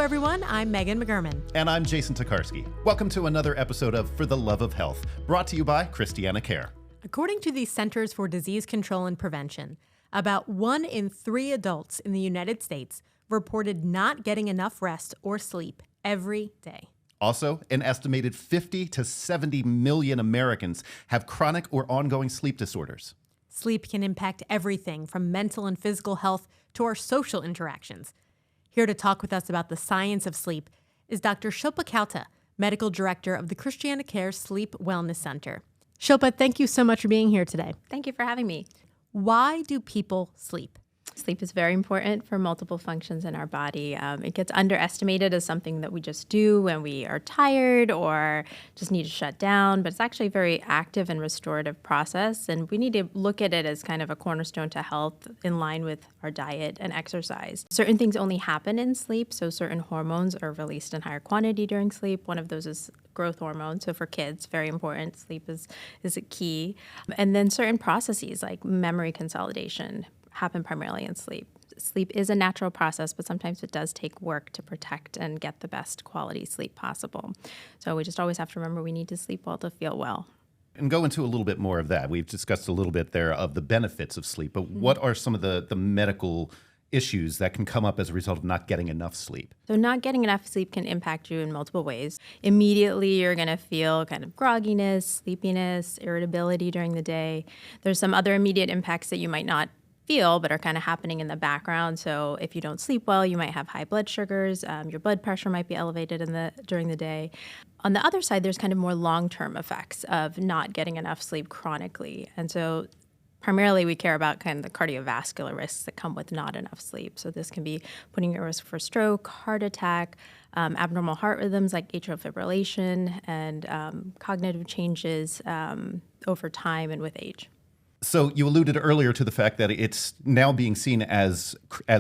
everyone. I'm Megan McGurman. And I'm Jason Tokarski. Welcome to another episode of For the Love of Health, brought to you by ChristianaCare. According to the Centers for Disease Control and Prevention, about 1 in 3 adults in the United States reported not getting enough rest or sleep every day. Also, an estimated 50 to 70 million Americans have chronic or ongoing sleep disorders. Sleep can impact everything from mental and physical health to our social interactions. Here to talk with us about the science of sleep is Dr. Shilpa Kauta, Medical Director of the ChristianaCare Sleep Wellness Center. Shilpa, thank you so much for being here today. Thank you for having me. Why do people sleep? Sleep is very important for multiple functions in our body. It gets underestimated as something that we just do when we are tired or just need to shut down, but it's actually a very active and restorative process, and we need to look at it as kind of a cornerstone to health in line with our diet and exercise. Certain things only happen in sleep, so certain hormones are released in higher quantity during sleep. One of those is growth hormone. So for kids, very important. Sleep is a key. And then certain processes like memory consolidation happen primarily in sleep. Sleep is a natural process, but sometimes it does take work to protect and get the best quality sleep possible. So we just always have to remember we need to sleep well to feel well. And go into a little bit more of that. We've discussed a little bit there of the benefits of sleep, but what are some of the medical issues that can come up as a result of not getting enough sleep? So not getting enough sleep can impact you in multiple ways. Immediately, you're going to feel kind of grogginess, sleepiness, irritability during the day. There's some other immediate impacts that you might not feel but are kind of happening in the background. So if you don't sleep well, you might have high blood sugars. Your blood pressure might be elevated during the day. On the other side, there's kind of more long-term effects of not getting enough sleep chronically. And so primarily, we care about kind of the cardiovascular risks that come with not enough sleep. So this can be putting you at risk for stroke, heart attack, abnormal heart rhythms like atrial fibrillation, and cognitive changes over time and with age. So you alluded earlier to the fact that it's now being seen as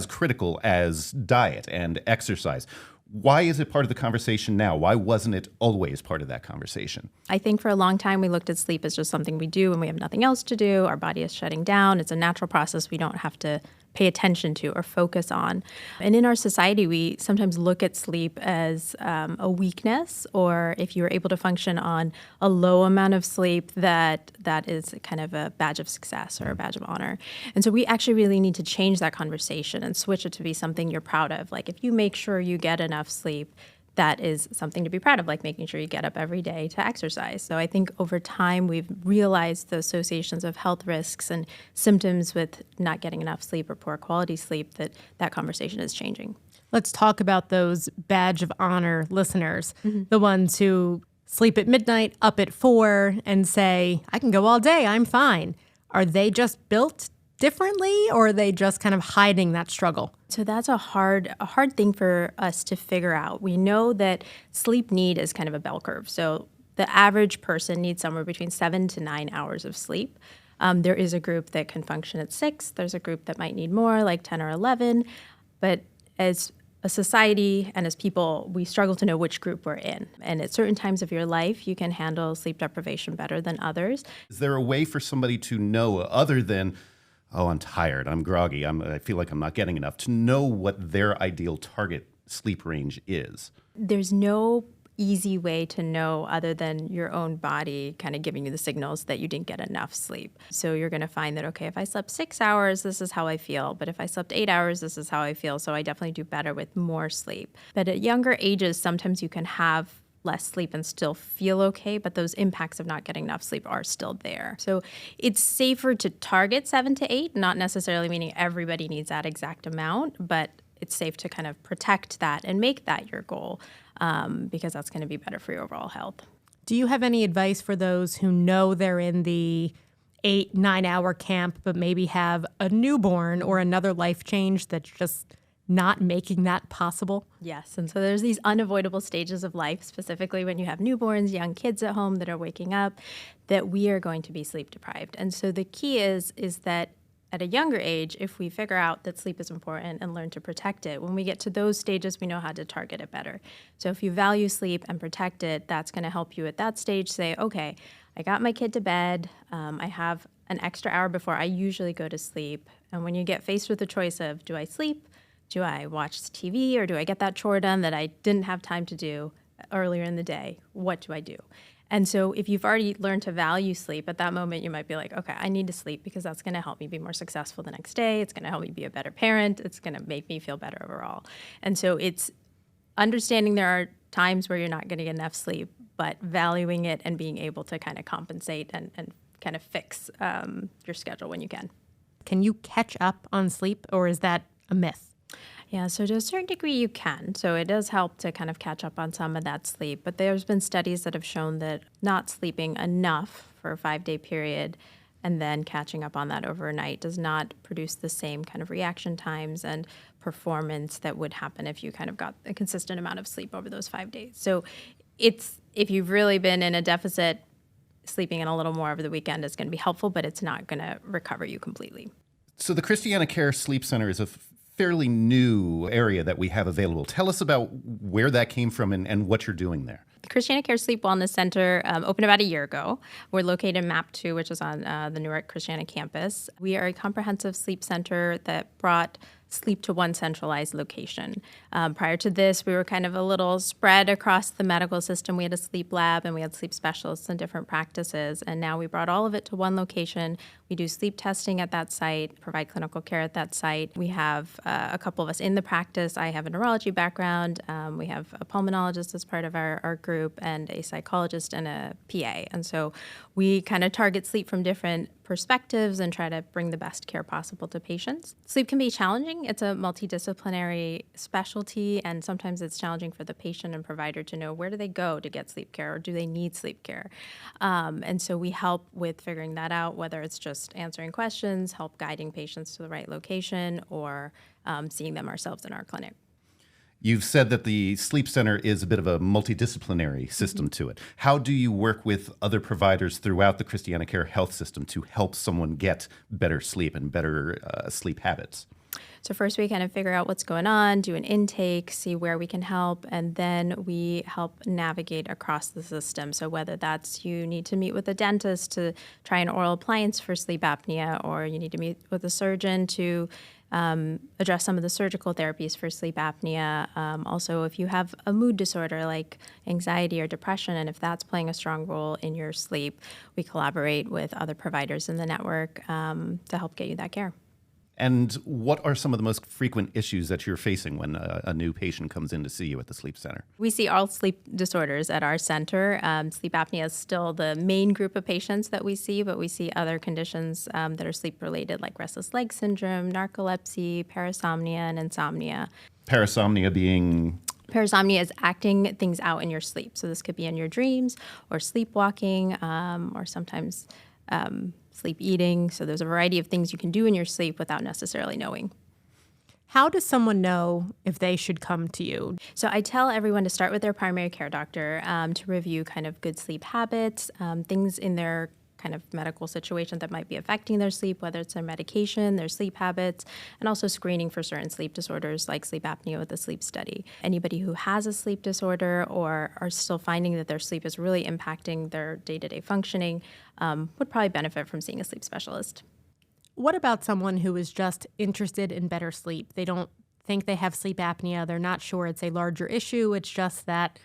critical as diet and exercise. Why is it part of the conversation now? Why wasn't it always part of that conversation? I think for a long time we looked at sleep as just something we do when we have nothing else to do. Our body is shutting down. It's a natural process we don't have to pay attention to or focus on. And in our society, we sometimes look at sleep as a weakness, or if you're able to function on a low amount of sleep, that is kind of a badge of success or a badge of honor. And so we actually really need to change that conversation and switch it to be something you're proud of. Like if you make sure you get enough sleep, that is something to be proud of, like making sure you get up every day to exercise. So I think over time, we've realized the associations of health risks and symptoms with not getting enough sleep or poor quality sleep, that conversation is changing. Let's talk about those badge of honor listeners, the ones who sleep at midnight, up at 4, and say, I can go all day, I'm fine. Are they just built differently, or are they just kind of hiding that struggle? So that's a hard thing for us to figure out. We know that sleep need is kind of a bell curve. So the average person needs somewhere between 7 to 9 hours of sleep. There is a group that can function at 6. There's a group that might need more, like 10 or 11. But as a society and as people, we struggle to know which group we're in. And at certain times of your life, you can handle sleep deprivation better than others. Is there a way for somebody to know, other than, oh, I'm tired, I'm groggy, I feel like I'm not getting enough, to know what their ideal target sleep range is? There's no easy way to know other than your own body kind of giving you the signals that you didn't get enough sleep. So you're going to find that, okay, if I slept 6 hours, this is how I feel. But if I slept 8 hours, this is how I feel. So I definitely do better with more sleep. But at younger ages, sometimes you can have less sleep and still feel okay, but those impacts of not getting enough sleep are still there. So it's safer to target 7 to 8, not necessarily meaning everybody needs that exact amount, but it's safe to kind of protect that and make that your goal because that's going to be better for your overall health. Do you have any advice for those who know they're in the 8-9 hour camp, but maybe have a newborn or another life change that's just not making that possible? Yes, and so there's these unavoidable stages of life, specifically when you have newborns, young kids at home that are waking up, that we are going to be sleep deprived. And so the key is that at a younger age, if we figure out that sleep is important and learn to protect it, when we get to those stages, we know how to target it better. So if you value sleep and protect it, that's going to help you at that stage say, okay, I got my kid to bed, I have an extra hour before I usually go to sleep. And when you get faced with the choice of, do I sleep, Do I watch TV or do I get that chore done that I didn't have time to do earlier in the day? What do I do? And so if you've already learned to value sleep, at that moment you might be like, okay, I need to sleep because that's going to help me be more successful the next day. It's going to help me be a better parent. It's going to make me feel better overall. And so it's understanding there are times where you're not going to get enough sleep, but valuing it and being able to kind of compensate and kind of fix your schedule when you can. Can you catch up on sleep, or is that a myth? Yeah, so to a certain degree you can. So it does help to kind of catch up on some of that sleep. But there's been studies that have shown that not sleeping enough for a 5-day period and then catching up on that overnight does not produce the same kind of reaction times and performance that would happen if you kind of got a consistent amount of sleep over those 5 days. So it's, if you've really been in a deficit, sleeping in a little more over the weekend is going to be helpful, but it's not going to recover you completely. So the ChristianaCare Sleep Center is a fairly new area that we have available. Tell us about where that came from and what you're doing there. The ChristianaCare Sleep Wellness Center opened about a year ago. We're located in MAP 2, which is on the Newark Christiana campus. We are a comprehensive sleep center that brought sleep to one centralized location. Prior to this, we were kind of a little spread across the medical system. We had a sleep lab and we had sleep specialists in different practices. And now we brought all of it to one location. We do sleep testing at that site, provide clinical care at that site. We have a couple of us in the practice. I have a neurology background. We have a pulmonologist as part of our group and a psychologist and a PA. And so we kind of target sleep from different perspectives and try to bring the best care possible to patients. Sleep can be challenging. It's a multidisciplinary specialty, and sometimes it's challenging for the patient and provider to know where do they go to get sleep care, or do they need sleep care? And so we help with figuring that out, whether it's just answering questions, help guiding patients to the right location, or seeing them ourselves in our clinic. You've said that the sleep center is a bit of a multidisciplinary system to it. How do you work with other providers throughout the ChristianaCare health system to help someone get better sleep and better sleep habits? So first we kind of figure out what's going on, do an intake, see where we can help, and then we help navigate across the system. So whether that's you need to meet with a dentist to try an oral appliance for sleep apnea, or you need to meet with a surgeon to address some of the surgical therapies for sleep apnea. Also, if you have a mood disorder like anxiety or depression, and if that's playing a strong role in your sleep, we collaborate with other providers in the network to help get you that care. And what are some of the most frequent issues that you're facing when a new patient comes in to see you at the sleep center? We see all sleep disorders at our center. Sleep apnea is still the main group of patients that we see, but we see other conditions that are sleep-related, like restless leg syndrome, narcolepsy, parasomnia, and insomnia. Parasomnia being? Parasomnia is acting things out in your sleep. So this could be in your dreams, or sleepwalking, or sometimes sleep eating. So there's a variety of things you can do in your sleep without necessarily knowing. How does someone know if they should come to you? So I tell everyone to start with their primary care doctor to review kind of good sleep habits, things in their kind of medical situation that might be affecting their sleep, whether it's their medication, their sleep habits, and also screening for certain sleep disorders like sleep apnea with a sleep study. Anybody who has a sleep disorder or are still finding that their sleep is really impacting their day-to-day functioning would probably benefit from seeing a sleep specialist. What about someone who is just interested in better sleep? They don't think they have sleep apnea. They're not sure it's a larger issue. It's just that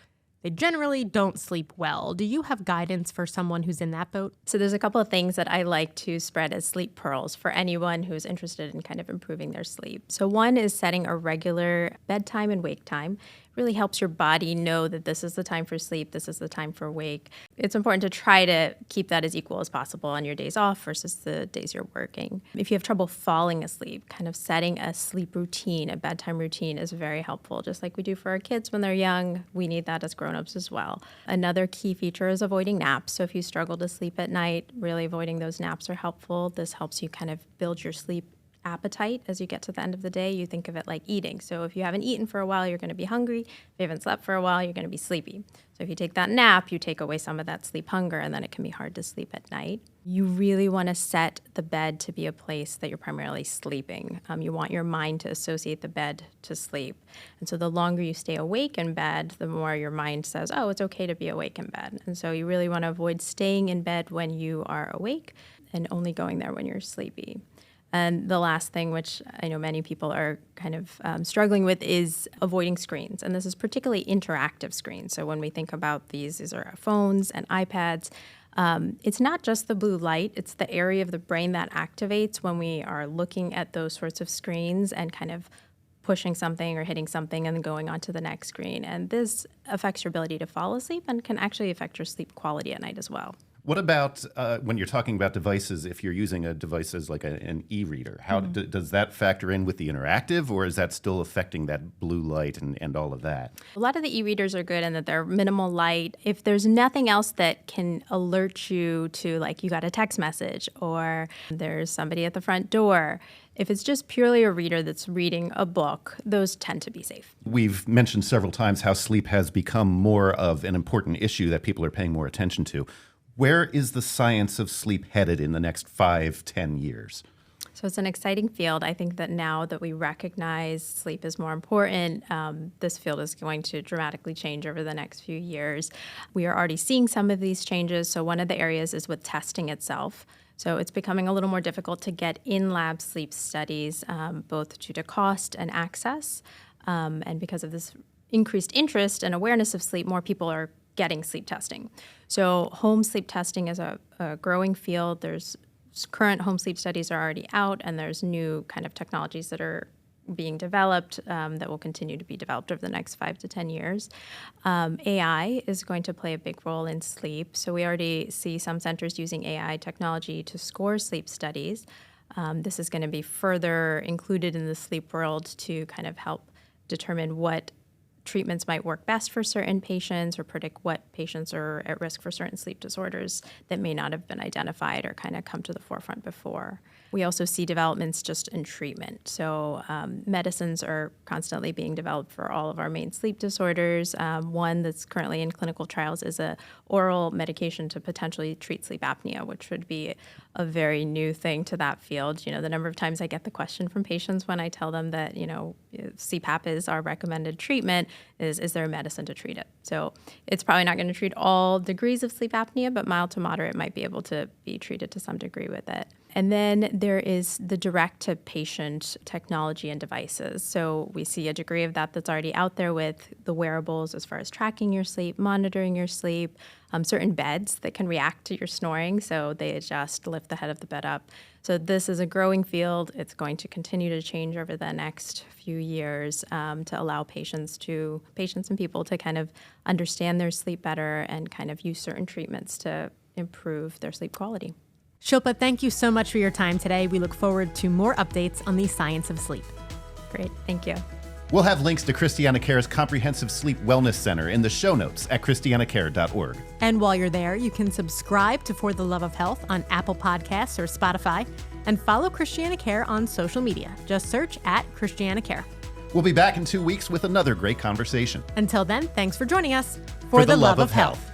they generally don't sleep well. Do you have guidance for someone who's in that boat? So there's a couple of things that I like to spread as sleep pearls for anyone who's interested in kind of improving their sleep. So one is setting a regular bedtime and wake time. It really helps your body know that this is the time for sleep, this is the time for wake. It's important to try to keep that as equal as possible on your days off versus the days you're working. If you have trouble falling asleep, kind of setting a sleep routine, a bedtime routine is very helpful. Just like we do for our kids when they're young, we need that as grown-ups as well. Another key feature is avoiding naps. So if you struggle to sleep at night, really avoiding those naps are helpful. This helps you kind of build your sleep appetite as you get to the end of the day. You think of it like eating. So if you haven't eaten for a while, you're going to be hungry. If you haven't slept for a while, you're going to be sleepy. So if you take that nap, you take away some of that sleep hunger, and then it can be hard to sleep at night. You really want to set the bed to be a place that you're primarily sleeping. You want your mind to associate the bed to sleep. And so the longer you stay awake in bed, the more your mind says, oh, it's okay to be awake in bed. And so you really want to avoid staying in bed when you are awake and only going there when you're sleepy. And the last thing, which I know many people are kind of struggling with, is avoiding screens. And this is particularly interactive screens. So when we think about these are our phones and iPads. It's not just the blue light, it's the area of the brain that activates when we are looking at those sorts of screens and kind of pushing something or hitting something and then going on to the next screen. And this affects your ability to fall asleep and can actually affect your sleep quality at night as well. What about when you're talking about devices, if you're using a device as like an e-reader, how does that factor in with the interactive, or is that still affecting that blue light and all of that? A lot of the e-readers are good in that they're minimal light. If there's nothing else that can alert you to, like, you got a text message or there's somebody at the front door, if it's just purely a reader that's reading a book, those tend to be safe. We've mentioned several times how sleep has become more of an important issue that people are paying more attention to. Where is the science of sleep headed in the next 5-10 years? So it's an exciting field. I think that now that we recognize sleep is more important, this field is going to dramatically change over the next few years. We are already seeing some of these changes. So one of the areas is with testing itself. So it's becoming a little more difficult to get in-lab sleep studies, both due to cost and access. And because of this increased interest and awareness of sleep, more people are getting sleep testing. So home sleep testing is a growing field. There's current home sleep studies are already out, and there's new kind of technologies that are being developed that will continue to be developed over the next 5 to 10 years. AI is going to play a big role in sleep. So we already see some centers using AI technology to score sleep studies. This is going to be further included in the sleep world to kind of help determine what treatments might work best for certain patients or predict what patients are at risk for certain sleep disorders that may not have been identified or kind of come to the forefront before. We also see developments just in treatment. So medicines are constantly being developed for all of our main sleep disorders. One that's currently in clinical trials is a oral medication to potentially treat sleep apnea, which would be a very new thing to that field. You know, the number of times I get the question from patients when I tell them that, you know, CPAP is our recommended treatment, is there a medicine to treat it? So it's probably not going to treat all degrees of sleep apnea, but mild to moderate might be able to be treated to some degree with it. And then there is the direct-to-patient technology and devices. So we see a degree of that that's already out there with the wearables as far as tracking your sleep, monitoring your sleep, certain beds that can react to your snoring, so they adjust, lift the head of the bed up. So this is a growing field. It's going to continue to change over the next few years to allow patients and people to kind of understand their sleep better and kind of use certain treatments to improve their sleep quality. Shilpa, thank you so much for your time today. We look forward to more updates on the science of sleep. Great. Thank you. We'll have links to ChristianaCare's Comprehensive Sleep Wellness Center in the show notes at ChristianaCare.org. And while you're there, you can subscribe to For the Love of Health on Apple Podcasts or Spotify and follow ChristianaCare on social media. Just search at ChristianaCare. We'll be back in 2 weeks with another great conversation. Until then, thanks for joining us for the love of health.